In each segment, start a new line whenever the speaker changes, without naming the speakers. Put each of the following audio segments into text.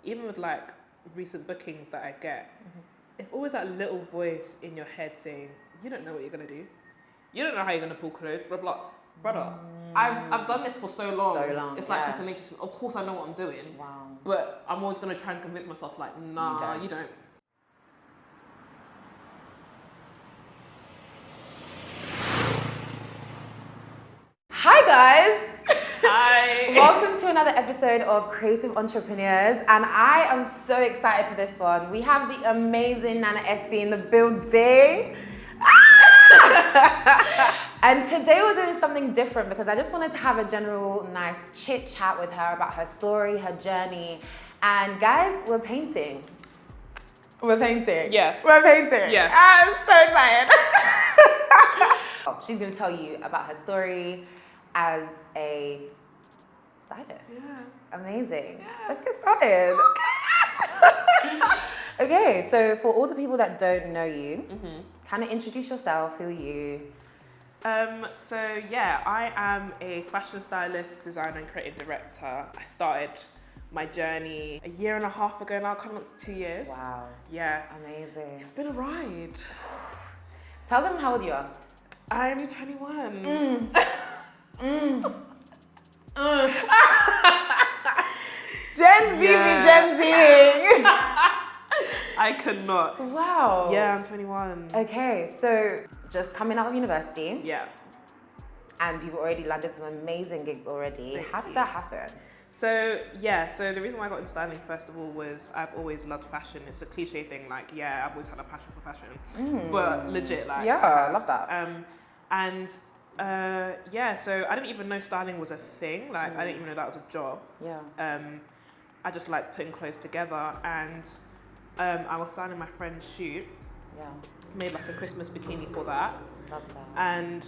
even with like recent bookings that I get, it's always that little voice in your head saying, you don't know what you're gonna do. You don't know how you're gonna pull clothes. Blah blah. Brother, I've done this for so long.
So long.
It's like second nature to me. Of course I know what I'm doing.
Wow.
But I'm always gonna try and convince myself like, nah, you don't.
Hi guys!
Hi!
Welcome to another episode of Creative Entrepreneurs, and I am so excited for this one. We have the amazing Nana Esi in the building. And today we're doing something different because I just wanted to have a general nice chit chat with her about her story, her journey. And guys, we're painting. We're painting.
Yes.
We're painting.
Yes.
I'm so excited. She's going to tell you about her story as a stylist.
Yeah.
Amazing.
Yeah.
Let's get started. Okay, so for all the people that don't know you, kind of introduce yourself. Who are you?
So yeah, I am a fashion stylist, designer and creative director. I started my journey a year and a half ago now, coming up to 2 years.
Wow.
Yeah.
Amazing.
It's been a ride.
Tell them how old you are.
I'm 21.
Gen Z, Gen Z.
I could not.
Wow.
Yeah, I'm 21.
Okay, so just coming out of university,
Yeah.
and you've already landed some amazing gigs already.
Thank
How did
you.
that happen?
So the reason why I got into styling first of all was I've always loved fashion. It's a cliche thing, like I've always had a passion for fashion, but legit, like
Yeah, I love that.
So I didn't even know styling was a thing. Like I didn't even know that was a job.
Yeah.
I just liked putting clothes together, and I was styling my friend's shoot.
Yeah.
Made like a Christmas bikini for that,
Love that.
and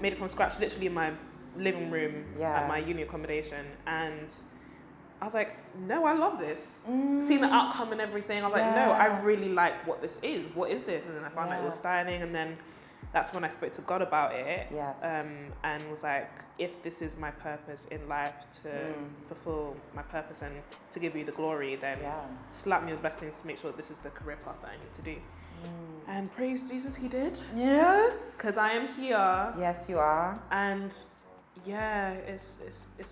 made it from scratch, literally in my living room
Yeah.
at my uni accommodation. And I was like, no, I love this. Seeing the outcome and everything, I was like, no, I really like what this is. What is this? And then I found out it was styling, and then that's when I spoke to God about it.
Yes.
And was like, if this is my purpose in life to fulfill my purpose and to give you the glory, then slap me with blessings to make sure that this is the career path that I need to do. And praise Jesus, he did.
Yes.
Because I am here.
Yes, you are.
And yeah, it's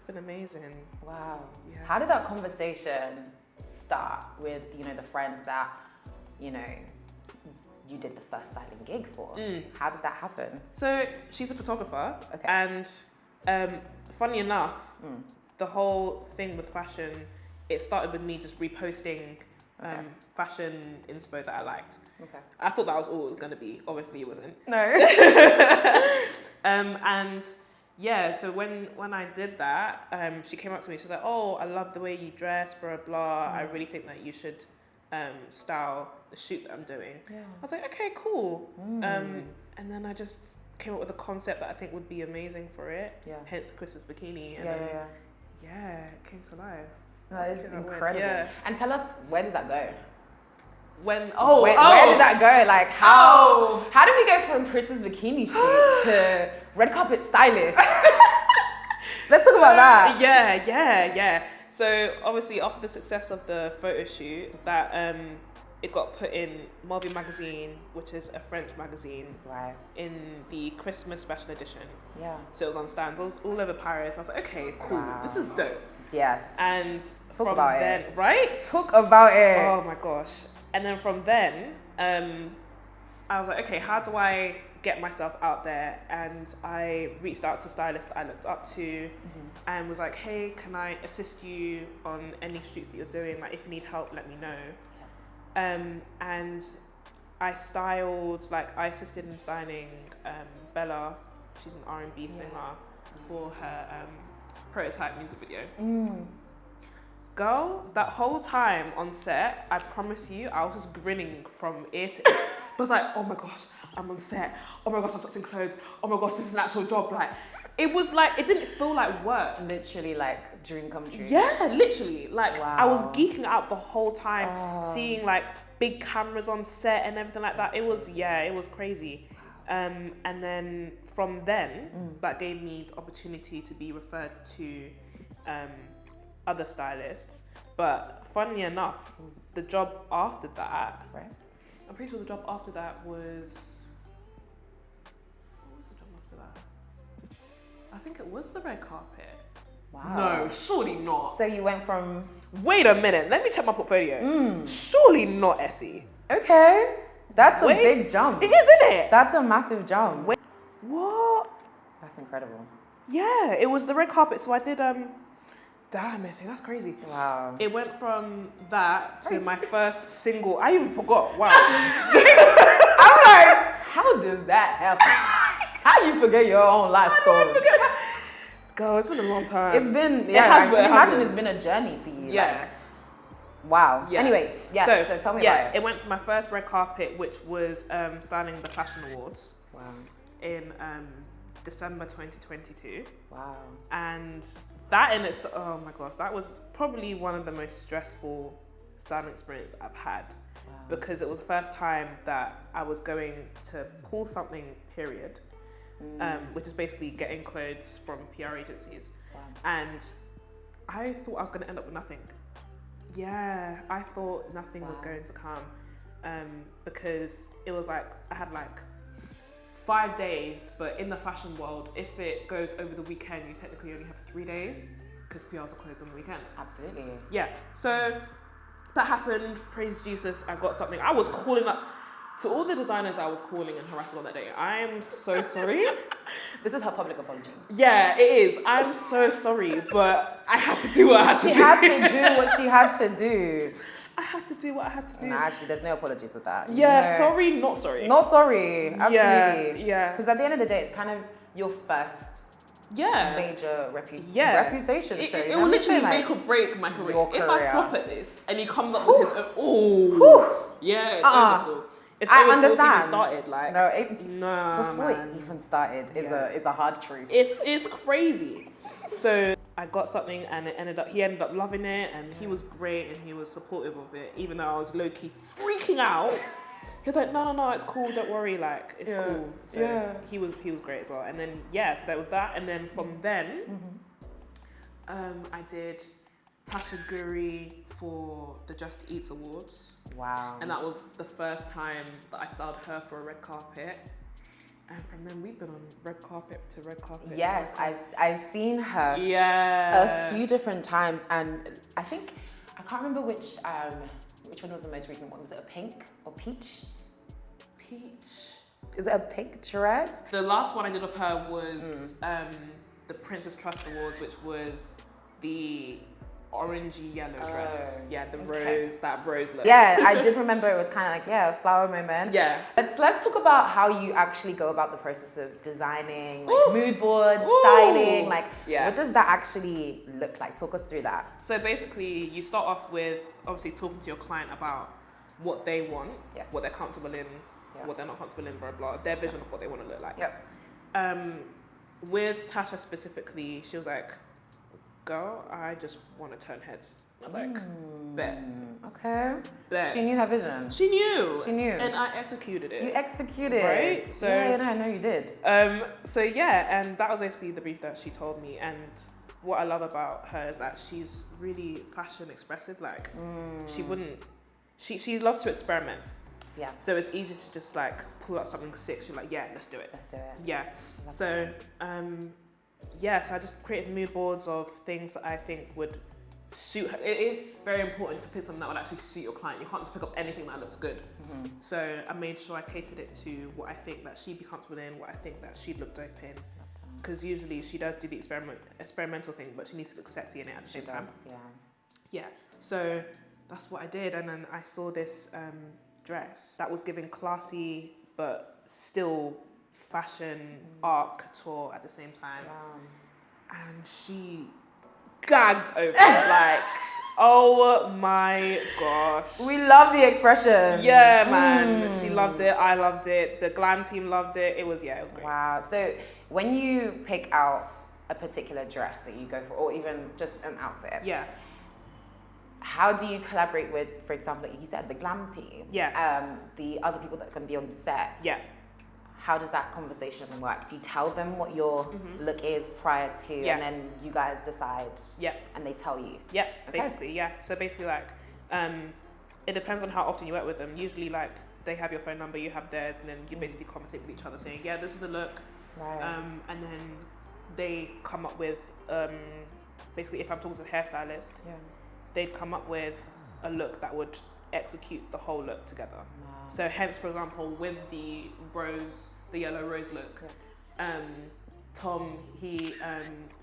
been amazing.
Wow.
Yeah.
How did that conversation start with, the friend that, you did the first styling gig for? How did that happen?
So she's a photographer.
Okay.
And funny enough, the whole thing with fashion, it started with me just reposting fashion inspo that I liked.
Okay.
I thought that was all it was going to be. Obviously it wasn't.
No.
And yeah, so when I did that, she came up to me, she was like, oh, I love the way you dress, blah, blah. I really think that you should style the shoot that I'm doing.
Yeah.
I was like, okay, cool. And then I just came up with a concept that I think would be amazing for it. Yeah. Hence the Christmas bikini. And it came to life.
That is
That's
incredible.
Yeah.
And tell us, where did that go?
Where did
that go? Like how did we go from Christmas bikini shoot to red carpet stylist? Let's talk about that.
Yeah. So obviously after the success of the photo shoot, that it got put in Marvel magazine, which is a French magazine,
Right.
in the Christmas special edition.
Yeah.
So it was on stands all over Paris. I was like, okay, cool, this is dope.
Yes.
And
Talk
from
about
then,
it.
right?
Talk about it.
Oh my gosh. And then from then, I was like, okay, how do I get myself out there? And I reached out to stylists I looked up to and was like, hey, can I assist you on any shoots that you're doing? Like, if you need help, let me know. And I styled, I assisted in styling Bella, she's an R&B singer, for her prototype music video. Girl, that whole time on set, I promise you, I was just grinning from ear to ear. I was like, oh my gosh, I'm on set. Oh my gosh, I'm touching clothes. Oh my gosh, this is an actual job. It was it didn't feel like work.
Literally dream come true.
Yeah, literally.
Wow.
I was geeking out the whole time, seeing big cameras on set and everything like that. It was crazy. And then from then, that gave me the opportunity to be referred to other stylists. But funnily enough, the job after that,
Right.
I'm pretty sure the job after that was, what was the job after that? I think it was the red carpet.
Wow.
No, surely not.
So you went from...
Wait a minute, let me check my portfolio. Surely not Esi.
Okay. That's a big jump.
It is, isn't it?
That's a massive jump.
Wait, what?
That's incredible.
Yeah, it was the red carpet. So I did, damn Esi, that's crazy.
Wow.
It went from that to my first single. I even forgot. Wow.
I'm like, how does that happen? How you forget your own life story?
Girl, it's been a long time.
It's been,
It has
I
been,
can
it has
imagine
been.
it's been a journey for you.
Yeah.
Like, wow.
Yeah.
Anyway, yes, so tell me about it.
It went to my first red carpet, which was styling the Fashion Awards
Wow.
in December 2022.
Wow.
And that in its, oh my gosh, that was probably one of the most stressful styling experiences that I've had.
Wow.
Because it was the first time that I was going to pull something, period. Which is basically getting clothes from PR agencies.
Wow.
And I thought I was going to end up with nothing. Yeah, I thought nothing was going to come because it was like, I had like 5 days, but in the fashion world, if it goes over the weekend, you technically only have 3 days because PRs are closed on the weekend.
Absolutely.
Yeah, so that happened, praise Jesus, I got something. I was calling up, to all the designers I was calling and harassing on that day, I am so sorry.
This is her public apology.
Yeah, it is. I'm so sorry, but I had to do what I had to do.
She had to do what she had to do.
I had to do what I had to do.
No, actually, there's no apologies with that.
Yeah,
No.
sorry, not sorry.
Not sorry. Absolutely.
Yeah.
Because at the end of the day, it's kind of your first major reputation.
It,
so,
it
you know
will
what I'm
literally
saying?
make or break my career.
Your
If I
career.
flop at this and he comes up with his own, yeah, it's over still. It's
I
over before it's
understand.
even started, like,
before it even started is a hard truth.
It's crazy. So I got something and he ended up loving it and he was great and he was supportive of it, even though I was low-key freaking out. He was like, no, it's cool, don't worry, like, it's cool. So he was great as well. And then, so there was that. And then from then, I did Tasha Guri for the Just Eats Awards.
Wow.
And that was the first time that I styled her for a red carpet. And from then we've been on red carpet to red carpet.
Yes, I've seen her
a
few different times, and I think I can't remember which one was the most recent one. Was it a pink or peach?
Peach.
Is it a pink dress?
The last one I did of her was the Princess Trust Awards, which was the orangey yellow dress. Yeah, the rose, that rose look.
Yeah, I did remember it was kind of like, a flower moment.
Yeah.
Let's talk about how you actually go about the process of designing, like mood boards, styling, like what does that actually look like? Talk us through that.
So basically you start off with obviously talking to your client about what they want, what they're comfortable in, what they're not comfortable in, blah, blah, their vision of what they want to look like. With Tasha specifically, she was like, girl, I just want to turn heads. I was like, bet.
Okay.
Bet.
She knew her vision.
She knew.
And
I executed it.
You executed.
Right? So,
I know you did.
and that was basically the brief that she told me. And what I love about her is that she's really fashion expressive. Like, she loves to experiment.
Yeah.
So it's easy to just like pull out something sick. She's like, let's do it.
Let's do it.
Yeah. So, so I just created mood boards of things that I think would suit her. It is very important to pick something that would actually suit your client. You can't just pick up anything that looks good. So I made sure I catered it to what I think that she'd be comfortable in, what I think that she'd look dope in. Because usually she does do the experimental thing, but she needs to look sexy in it at the same time. Yeah. So that's what I did. And then I saw this dress that was giving classy, but still fashion art couture at the same time. And she gagged over it, like, oh my gosh.
We love the expression.
Yeah, man. She loved it. I loved it. The glam team loved it. It was great.
Wow. So when you pick out a particular dress that you go for, or even just an outfit, how do you collaborate with, for example, like you said, the glam team?
Yes.
The other people that are going to be on the set.
Yeah.
how does that conversation work? Do you tell them what your look is prior to, and then you guys decide?
Yeah.
And they tell you?
Yeah,
Okay.
basically, yeah. So basically, like, it depends on how often you work with them. Usually, like, they have your phone number, you have theirs, and then you basically conversate with each other saying, yeah, this is the look.
Right.
And then they come up with, basically, if I'm talking to the hairstylist, they'd come up with a look that would execute the whole look together.
Wow.
So hence, for example, with the yellow rose look, Tom, he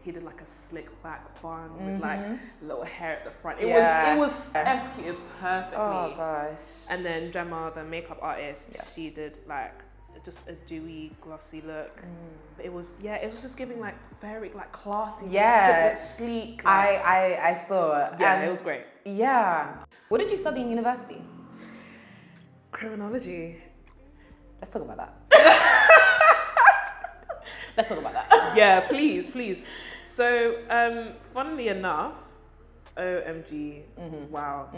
did like a slick back bun with like little hair at the front. It was executed perfectly.
Oh gosh.
And then Gemma, the makeup artist, she did like just a dewy, glossy look. But it was just giving like very like classy, just puts it sleek. Like,
I saw it.
Yeah, it was great.
Yeah. What did you study in university?
Criminology.
Let's talk about that. Let's talk about that.
Yeah, please. So, funnily enough, OMG, wow.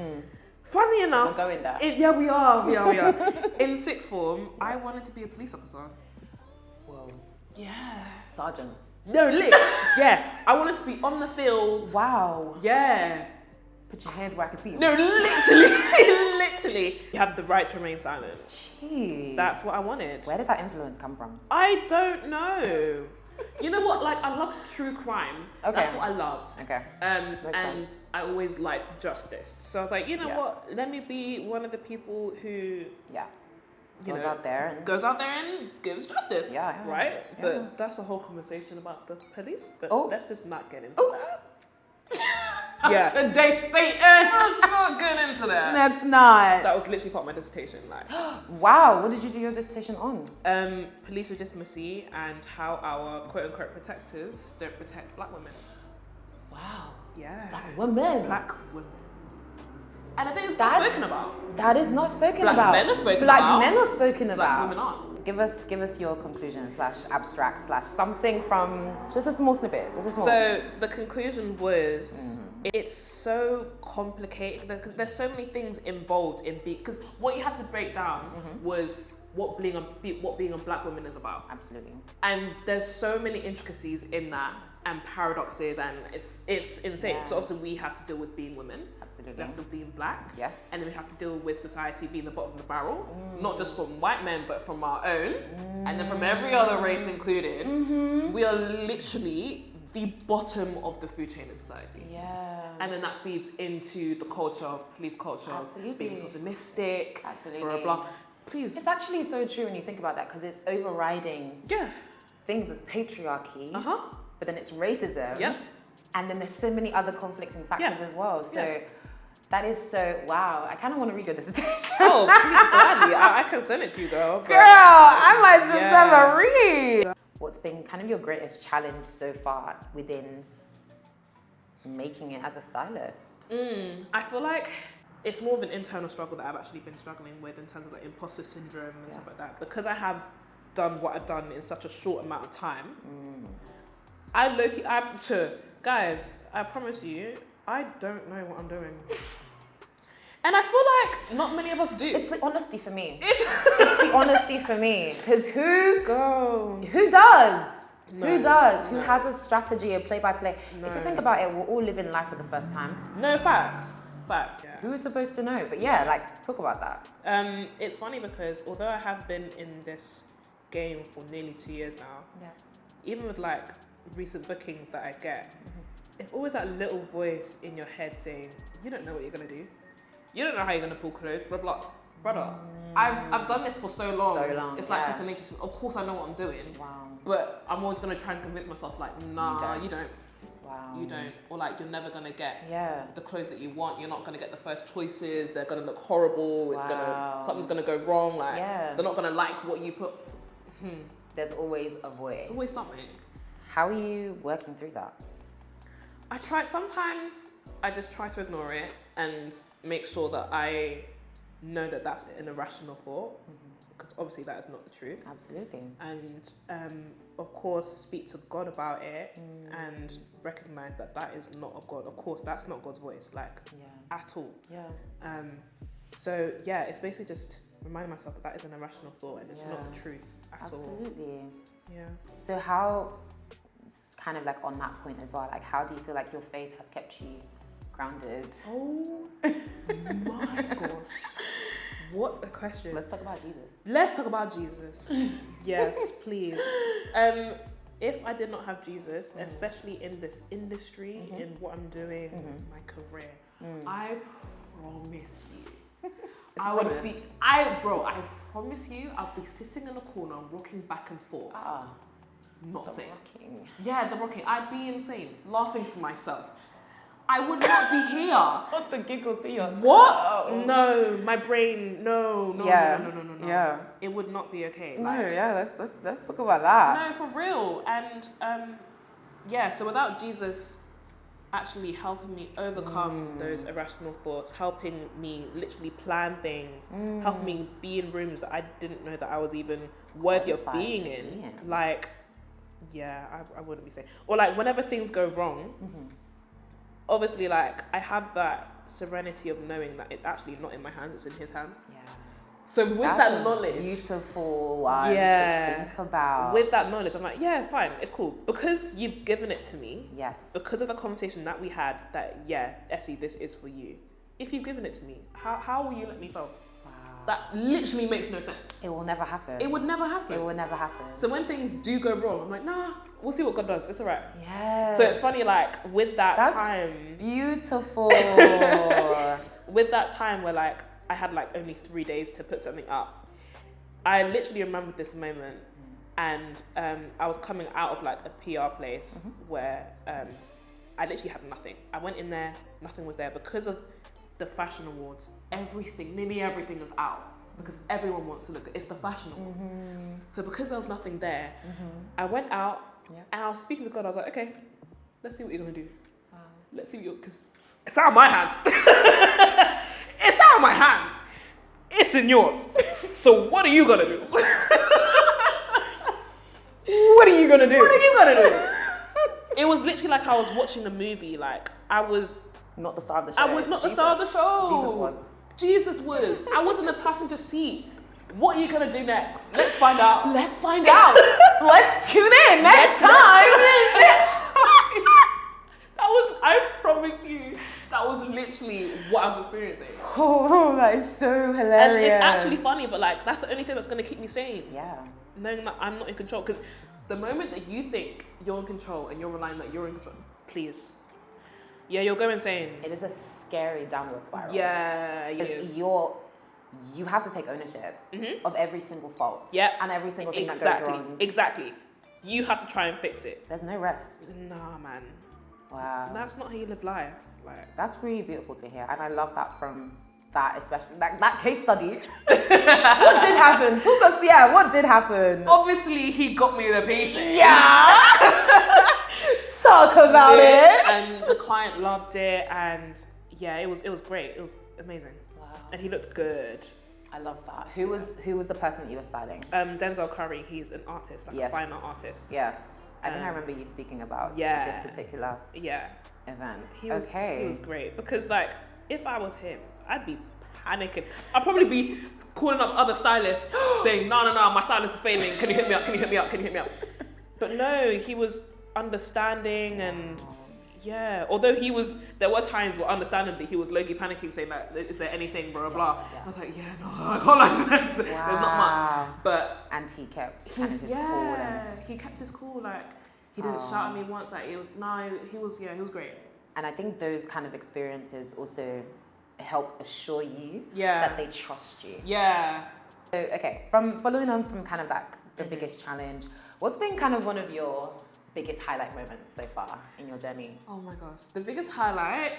Funnily enough,
We'll go in there.
Yeah, we are. In sixth form, I wanted to be a police officer.
Whoa.
Yeah.
Sergeant.
No, lit. Yeah, I wanted to be on the field.
Wow.
Yeah.
Put your hands where I can see you.
No, literally. You have the right to remain silent.
Jeez.
That's what I wanted.
Where did that influence come from?
I don't know. You know what? Like, I loved true crime.
Okay.
That's what I loved.
Okay.
And
sense.
I always liked justice. So I was like, you know what? Let me be one of the people who
Goes out there
and gives justice.
Yeah.
Right?
Yeah.
But that's a whole conversation about the police. But let's just not get into that. Yeah.
The day Satan.
Let's not get into that.
That's not.
That was literally part of my dissertation. Like,
wow. What did you do your dissertation on?
Police legitimacy and how our quote unquote protectors don't protect black women.
Wow.
Yeah.
Black women.
Black women. And I think it's not spoken about.
That is not spoken
Black
about.
men are spoken
Black
about.
men are spoken
Black
about.
women aren't.
Give us your conclusion / abstract / something from just a small snippet. Just a small.
So the conclusion was it's so complicated. There's so many things involved in because what you had to break down was what being a black woman is about.
Absolutely.
And there's so many intricacies in that and paradoxes, and it's insane.
Yeah.
So obviously we have to deal with being women.
Absolutely.
We have to be black.
Yes.
And then we have to deal with society being the bottom of the barrel, not just from white men, but from our own, and then from every other race included. We are literally the bottom of the food chain in society.
Yeah.
And then that feeds into the culture of police culture,
Absolutely.
being misogynistic,
Absolutely.
blah, blah, blah. Please.
It's actually so true when you think about that because it's overriding
Yeah.
things as patriarchy,
Uh-huh.
but then it's racism.
Yep.
And then there's so many other conflicting factors as well. So
Yeah.
that is so, wow. I kind of want to read your dissertation.
Oh, please, gladly. I can send it to you, girl.
Girl, I might just
Yeah.
have a read. What's been kind of your greatest challenge so far within making it as a stylist?
I feel like it's more of an internal struggle that I've actually been struggling with in terms of like imposter syndrome and stuff like that. Because I have done what I've done in such a short amount of time, guys, I promise you, I don't know what I'm doing. And I feel like not many of us do.
It's the honesty for me. It's the honesty for me. Because who does?
No,
Who does?
no.
Who has a strategy, a play-by-play? If
No.
you think about it, we're all living life for the first time.
No, facts. Yeah.
Who is supposed to know? But yeah, like, talk about that.
It's funny because although I have been in this game for nearly 2 years now, even with like recent bookings that I get, it's always that little voice in your head saying, you don't know what you're gonna do. You don't know how you're gonna pull clothes, blah blah. Brother, I've done this for so long. It's like second nature. Of course I know what I'm doing.
Wow.
But I'm always gonna try and convince myself like, nah, you don't.
Wow.
You don't. Or like you're never gonna get
Yeah.
the clothes that you want. You're not gonna get the first choices. They're gonna look horrible. It's
Wow.
something's gonna go wrong. Like
Yeah.
they're not gonna like what you put.
There's always a voice.
It's always something.
How are you working through that?
Sometimes I just try to ignore it and make sure that I know that that's an irrational thought, because obviously that is not the truth.
Absolutely.
And of course speak to God about it and recognize that that is not of God. Of course that's not God's voice, like at all.
Yeah.
So yeah, it's basically just reminding myself that is an irrational thought and it's not the truth at all.
Absolutely.
Yeah.
So how, it's kind of like on that point as well, like how do you feel like your faith has kept you grounded?
Oh my gosh. What a question.
Let's talk about Jesus.
Let's talk about Jesus. Yes, please. If I did not have Jesus, especially in this industry, in what I'm doing, my career, I promise you, I promise you, I'll be sitting in a corner, rocking back and forth. Not
The
saying.
rocking.
Yeah, the rocking. I'd be insane, laughing to myself. I would not be here.
What the giggle to yourself?
What? No, my brain. No.
Yeah.
It would not be okay.
No, yeah. Let's talk about that.
No, for real. And so without Jesus actually helping me overcome those irrational thoughts, helping me literally plan things, helping me be in rooms that I didn't know that I was even worthy of being in. Like, I wouldn't be safe. Or like whenever things go wrong, obviously like I have that serenity of knowing that it's actually not in my hands, it's in his hands. Yeah. So with that knowledge,
beautiful one to think about.
With that knowledge, I'm like, yeah, fine, it's cool. Because you've given it to me.
Yes.
Because of the conversation that we had, that Essie, this is for you. If you've given it to me, how will you let me fall? Wow. That literally makes no sense.
It will never happen.
It would never happen.
It will never happen.
So when things do go wrong, I'm like, nah, we'll see what God does. It's all right.
Yes.
So it's funny, like with
That's
time,
beautiful.
with that time where like I had like only 3 days to put something up, I literally remembered this moment, and I was coming out of like a PR place where I literally had nothing. I went in there, nothing was there because of the fashion awards. Nearly everything is out because everyone wants to look. It's the fashion awards. So because there was nothing there, I went out and I was speaking to God. I was like, okay, let's see what you're gonna do. Let's see what because it's out of my hands. It's out of my hands. It's in yours. So what are you gonna do?
What are you gonna do?
What are you gonna do? It was literally like I was watching a movie. Like I was
not the star of the show.
I was not the star of the show.
Jesus was.
Jesus was. I was in the passenger seat. What are you gonna do next? Let's find out.
Let's find out. Let's tune in next time.
Next time. I promise you, that was literally what I was experiencing.
Oh, that is so hilarious.
And it's actually funny, but like that's the only thing that's gonna keep me sane.
Yeah.
Knowing that I'm not in control. Because the moment that you think you're in control and you're relying that you're in control, please. Yeah, you'll go insane.
It is a scary downward spiral.
Yeah, it is.
You have to take ownership of every single fault.
Yeah.
And every single thing that goes wrong.
Exactly. You have to try and fix it.
There's no rest.
Nah, man.
Wow.
That's not how you live life. Like
that's really beautiful to hear. And I love that from that, especially that case study. What did happen? Talk us, what did happen?
Obviously, he got me the pieces.
Yeah. Talk about it.
And the client loved it, and it was great. It was amazing.
Wow.
And he looked good.
I love that. Who was the person that you were styling?
Denzel Curry. He's an artist, like a fine art artist.
Yes. I think I remember you speaking about this particular event.
He was great because like if I was him, I'd be panicking. I'd probably be calling up other stylists saying, no, my stylist is failing. Can you hit me up? Can you hit me up? Can you hit me up? But no, he was understanding and although there were times where understandably he was low-key panicking saying like, is there anything, blah, blah, blah. I was like, no, I can't like this. There's not much. But
and he kept his cool.
He kept his cool, like he didn't shout at me once, like he was great.
And I think those kind of experiences also help assure you that they trust you.
Yeah.
So, okay, from following on from kind of that, the biggest challenge, what's been kind of one of your biggest highlight moments so far in your journey?
Oh my gosh, the biggest highlight.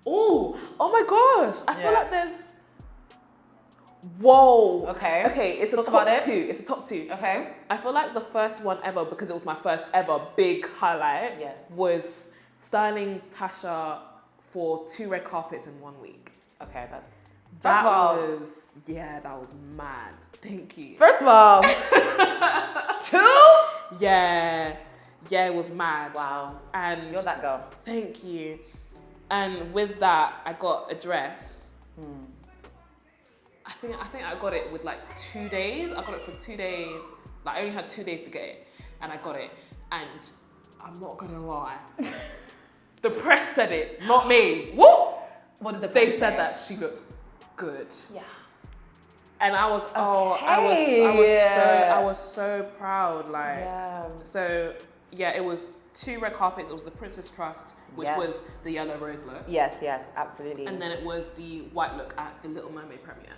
oh my gosh, I feel like there's. Whoa. Okay. It's a top two. It's a top two.
Okay.
I feel like the first one ever, because it was my first ever big highlight. Was styling Tasha for 2 red carpets in 1 week.
Okay,
that was mad. Thank you.
First of all, 2?
Yeah, it was mad.
Wow.
And
you're that girl.
Thank you. And with that, I got a dress. I think I got it with like 2 days. I got it for 2 days. Like I only had 2 days to get it, and I got it. And I'm not gonna lie, the press said it, not me.
What did the
They
press
said
say?
that she looked good.
Yeah.
And I was I was so proud. Like so yeah, it was 2 red carpets. It was the Princess Trust, which was the yellow rose look.
Yes, absolutely.
And then it was the white look at the Little Mermaid premiere.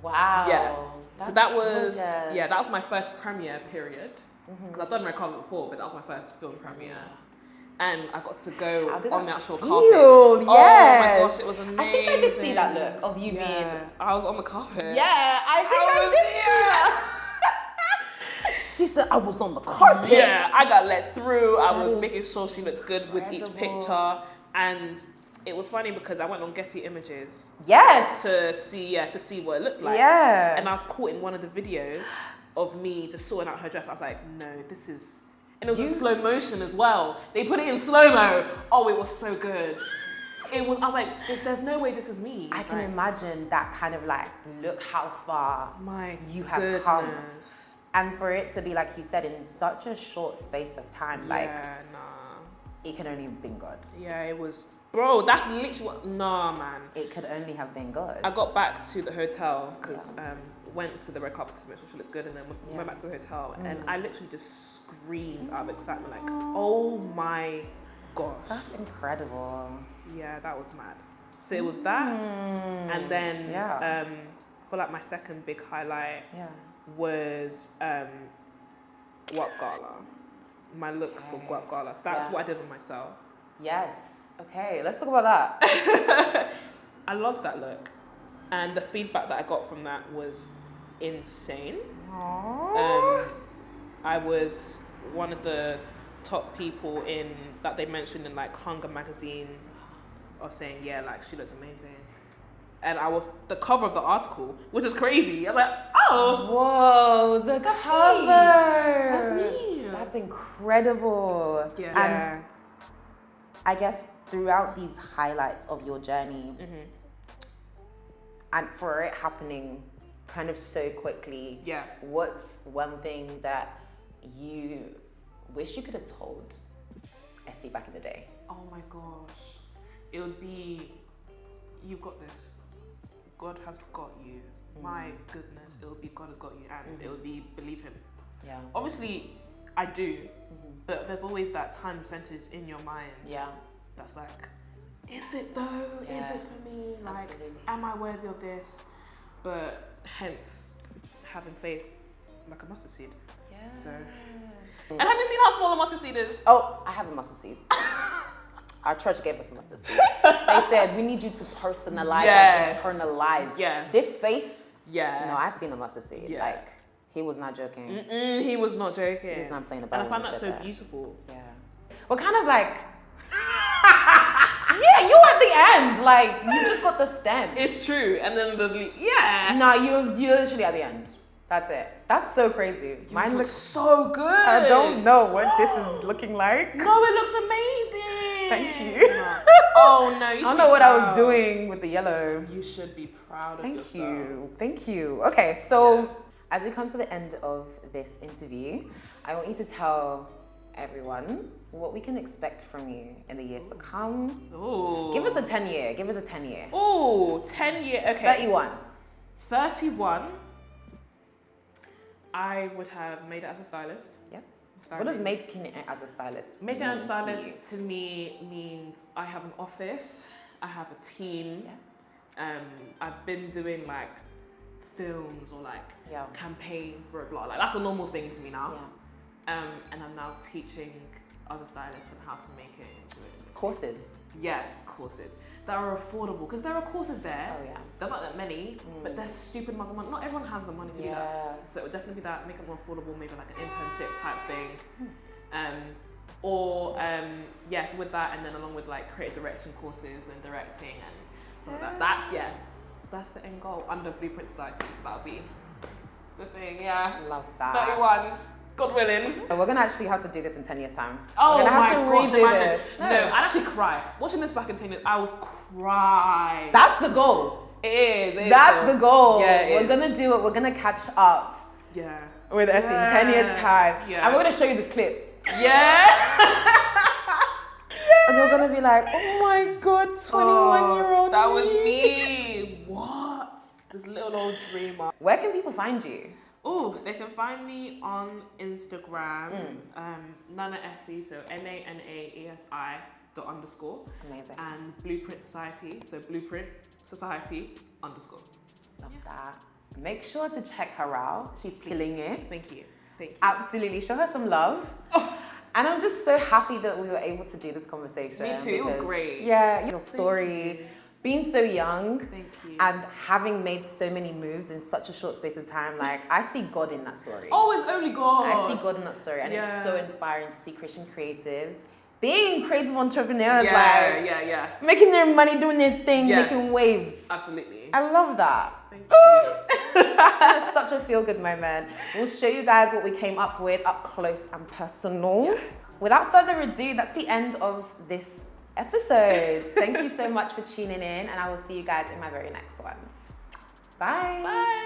Wow.
Yeah.
That's
so that was
gorgeous.
that was my first premiere period. Because I've done red carpet before, but that was my first film premiere. And I got to go on the actual carpet.
Yes.
Oh my gosh, it was amazing.
I think I did see that look of you being.
I was on the carpet.
Yeah, I think I did see that. She said I was on the carpet.
Yeah, I got let through. I was
is
making sure she looked good with each picture. And it was funny because I went on Getty Images.
Yes.
To see what it looked like.
Yeah.
And I was caught in one of the videos of me just sorting out her dress. I was like, no, this is... And it was in slow motion as well. They put it in slow-mo. Oh, it was so good. It was. I was like, there's no way this is me.
I can imagine that kind of like, look how far you have come. And for it to be, like you said, in such a short space of time, it can only have been good.
Yeah, it was... Bro, that's literally what... Nah, man.
It could only have been good.
I got back to the hotel because went to the red carpet to make sure she looked good, and then went back to the hotel, and I literally just screamed out of excitement, like, oh my gosh.
That's incredible.
Yeah, that was mad. So it was that, and then for like my second big highlight was Guap Gala. My look for Guap Gala. So that's what I did on myself.
Yes. Okay, let's talk about that.
I loved that look, and the feedback that I got from that was insane. I was one of the top people that they mentioned in like Hunger magazine of saying, yeah, like she looked amazing. And I was the cover of the article, which is crazy. I was like, oh,
whoa, the cover.
That's me.
That's incredible.
Yeah.
And I guess throughout these highlights of your journey, and for it happening kind of so quickly, what's one thing that you wish you could have told Esi back in the day?
Oh my gosh. It would be, you've got this. God has got you. My goodness, it would be God has got you, and it would be believe him.
Yeah.
Obviously, I do, but there's always that time percentage in your mind.
Yeah.
That's like, is it though?
Yeah.
Is it for me? Like,
absolutely.
Am I worthy of this? But hence, having faith like a mustard seed.
Yeah.
So. And have you seen how small a mustard seed is?
Oh, I have a mustard seed. Our church gave us a mustard seed. They said, we need you to personalize and internalize.
Yes.
This faith.
Yeah.
No, I've seen a mustard seed.
Yeah.
Like, he was not joking.
He was not joking.
He's not playing about it.
And I found that so beautiful.
Yeah. Well, kind of like, yeah, you at the end. Like, you just got the stem.
It's true. And then
No, you're literally at the end. That's it. That's so crazy.
Mine looks so good.
I don't know what this is looking like.
No, it looks amazing.
Thank you.
Oh no, you should
I don't know what I was doing with the yellow.
You should be proud of yourself.
Thank you. Okay, so as we come to the end of this interview, I want you to tell everyone what we can expect from you in the years to come.
Ooh.
Give us a 10-year. Give us a 10-year.
Ooh, 10-year. Okay. 31. I would have made it as a stylist.
Yeah. What does making it as a stylist
Making it as a stylist to me means I have an office, I have a team. Yeah. I've been doing like films or like campaigns, blah, blah. Like that's a normal thing to me now. Yeah. And I'm now teaching other stylists on how to make it into it.
Courses.
Yeah, courses that are affordable, because there are courses there.
Oh yeah.
They're not that many, but they're stupid amounts of money. Not everyone has the money to do that. So it would definitely be that, make it more affordable, maybe like an internship type thing. So with that, and then along with like creative direction courses and directing and stuff like that. That's the end goal under Blueprint Society. So that'll be the thing. Yeah.
Love that.
31. God willing.
We're gonna actually have to do this in 10 years' time.
Oh
we're gonna
my
have to
gosh,
redo
imagine.
This.
No, I'd actually cry. Watching this back in 10 years, I would cry.
That's the goal.
It is.
That's the goal.
Yeah, it
We're
is.
gonna do it. We're gonna catch up
Yeah.
with Essie in 10 years' time.
Yeah.
And we're gonna show you this clip.
Yeah.
And you're gonna be like, oh my God, 21-year-old
That was me. What? This little old dreamer.
Where can people find you?
Oh, they can find me on Instagram, Nana Esi, so NANAESI _.
Amazing.
And Blueprint Society, so Blueprint Society _.
Love that. Make sure to check her out. She's killing it.
Thank you.
Absolutely. Show her some love. And I'm just so happy that we were able to do this conversation.
Me too. It was great.
Yeah, your story, being so young,
Thank you.
and having made so many moves in such a short space of time. Like, I see God in that story.
Oh, it's only God.
I see God in that story, and it's so inspiring to see Christian creatives being creative entrepreneurs, making their money, doing their thing, making waves.
Absolutely.
I love that.
Thank you.
It's such a feel-good moment. We'll show you guys what we came up with up close and personal. Yeah. Without further ado, that's the end of this episode. Thank you so much for tuning in, and I will see you guys in my very next one. Bye.
Bye.